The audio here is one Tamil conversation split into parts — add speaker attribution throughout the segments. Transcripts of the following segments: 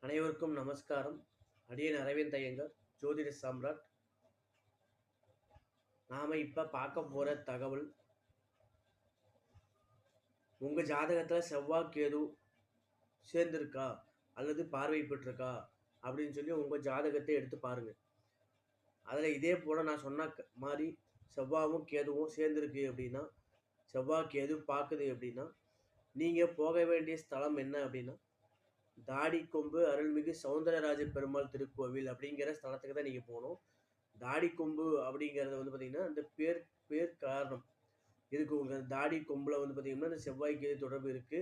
Speaker 1: அனைவருக்கும் நமஸ்காரம். அடியேன் அரவிந்த் ஐயங்கார், ஜோதிட சாம்ராட். நாம இப்ப பார்க்க போற தகவல், உங்க ஜாதகத்துல செவ்வாய் கேது சேர்ந்திருக்கா அல்லது பார்வை பெற்றிருக்கா அப்படின்னு சொல்லி உங்க ஜாதகத்தை எடுத்து பாருங்க. அதுல இதே போல நான் சொன்ன மாதிரி செவ்வாயும் கேதுவும் சேர்ந்திருக்கு அப்படின்னா, செவ்வாய் கேது பார்க்குது அப்படின்னா, நீங்க போக வேண்டிய ஸ்தலம் என்ன அப்படின்னா, தாடிக்கொம்பு அருள்மிகு சௌந்தரராஜ பெருமாள் திருக்கோவில் அப்படிங்கிற ஸ்தலத்துக்கு தான் நீங்க போகணும். தாடிக்கொம்பு அப்படிங்கிறது வந்து பார்த்தீங்கன்னா, அந்த பேர் பேர் காரணம். இதுக்கு உங்க தாடி கொம்புல வந்து பார்த்தீங்கன்னா, இந்த செவ்வாய் கேது தொடர்பு இருக்கு.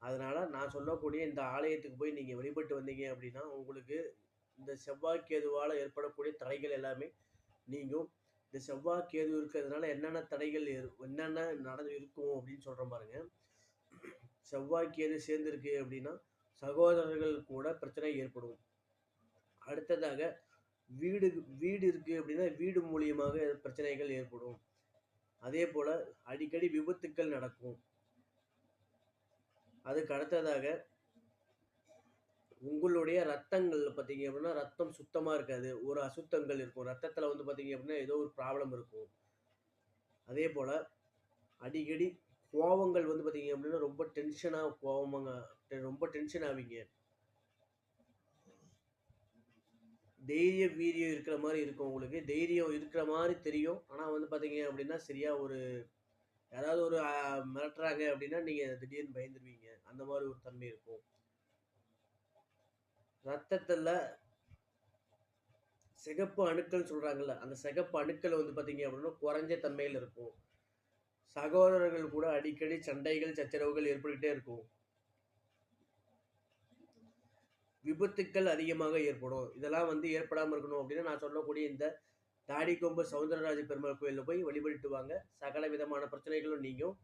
Speaker 1: அதனால நான் சொல்லக்கூடிய இந்த ஆலயத்துக்கு போய் நீங்க வழிபட்டு வந்தீங்க அப்படின்னா, உங்களுக்கு இந்த செவ்வாய் கேதுவால ஏற்படக்கூடிய தடைகள் எல்லாமே நீங்கும். இந்த செவ்வாய் கேது இருக்கிறதுனால என்னென்ன தடைகள் என்னென்ன நடந்து இருக்கும் அப்படின்னு சொல்றேன் பாருங்க. செவ்வாய் கேது சேர்ந்திருக்கு அப்படின்னா, சகோதரர்கள் கூட பிரச்சனை ஏற்படும். அடுத்ததாக வீடு வீடு இருக்கு அப்படின்னா, வீடு மூலியமாக பிரச்சனைகள் ஏற்படும். அதே போல அடிக்கடி விபத்துக்கள் நடக்கும். அதுக்கு அடுத்ததாக உங்களுடைய ரத்தங்கள்ல பார்த்தீங்க அப்படின்னா, ரத்தம் சுத்தமா இருக்காது. ஒரு அசுத்தங்கள் இருக்கும். ரத்தத்தில வந்து பார்த்தீங்க அப்படின்னா, ஏதோ ஒரு ப்ராப்ளம் இருக்கும். அதே போல அடிக்கடி கோவங்கள் வந்து பார்த்தீங்க அப்படின்னா, ரொம்ப டென்ஷனா கோவமாங்க ரொம்ப டென்ஷன் ஆவீங்க. தைரியம், வீரியம் இருக்கிற மாரி இருக்கும் உங்களுக்கு. தைரியம் இருக்கிற மாரி தெரியும். ஆனா வந்து பார்த்தீங்க அப்படின்னா, சரியா ஒரு யாராவது ஒரு மிரட்டுறாங்க அப்படின்னா, நீங்க திடீர்னு பயந்துருவீங்க. அந்த மாரி ஒரு தன்மை இருக்கும். ரத்தத்துல சிகப்பு அணுக்கள் சொல்றாங்கல்ல, அந்த சிகப்பு அணுக்கள் வந்து பார்த்தீங்க அப்படின்னா, குறைஞ்ச தன்மையில இருக்கும். சகோதரர்கள் கூட அடிக்கடி சண்டைகள், சச்சரவுகள் ஏற்பட்டுட்டே இருக்கும். விபத்துக்கள் அதிகமாக ஏற்படும். இதெல்லாம் வந்து ஏற்படாம இருக்கணும் அப்படின்னா, நான் சொல்லக்கூடிய இந்த தாடிக்கொம்பு சௌந்தரராஜ பெருமாள் கோயில்ல போய் வழிபட்டுட்டு வாங்க. சகல விதமான பிரச்சனைகளும் நீங்கும்.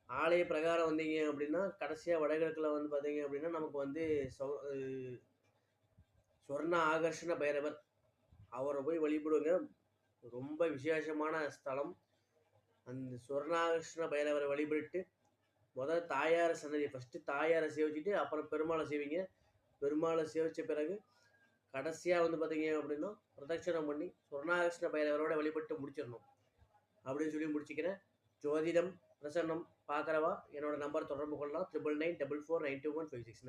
Speaker 1: ஆலய பிரகாரம் வந்தீங்க அப்படின்னா, கடைசியா வடகிழக்குல வந்து பார்த்தீங்க அப்படின்னா, நமக்கு வந்து சௌ அ சொர்ண ஆகர்ஷண பைரவர். அவர போய் வழிபடுங்க. ரொம்ப விசேஷமான ஸ்தலம். அந்த சொர்ணாகர்ஷ்ண பைரவரை வழிபட்டு, முதல்ல தாயார் சன்னதி ஃபர்ஸ்ட்டு தாயார சேவிச்சுட்டு, அப்புறம் பெருமாள சேவிங்க. பெருமாள சேவிச்ச பிறகு, கடைசியா வந்து பார்த்தீங்க அப்படின்னா, பிரதட்சணம் பண்ணி சொர்ணாகர்ஷ்ண பைரவரோட வழிபட்டு முடிச்சிரணும். அப்படின்னு சொல்லி முடிச்சுக்கிறேன். ஜோதிடம், பிரசன்னம் பார்க்குறவா என்னோட நம்பர் தொடர்பு கொள்ளலாம். 9994492156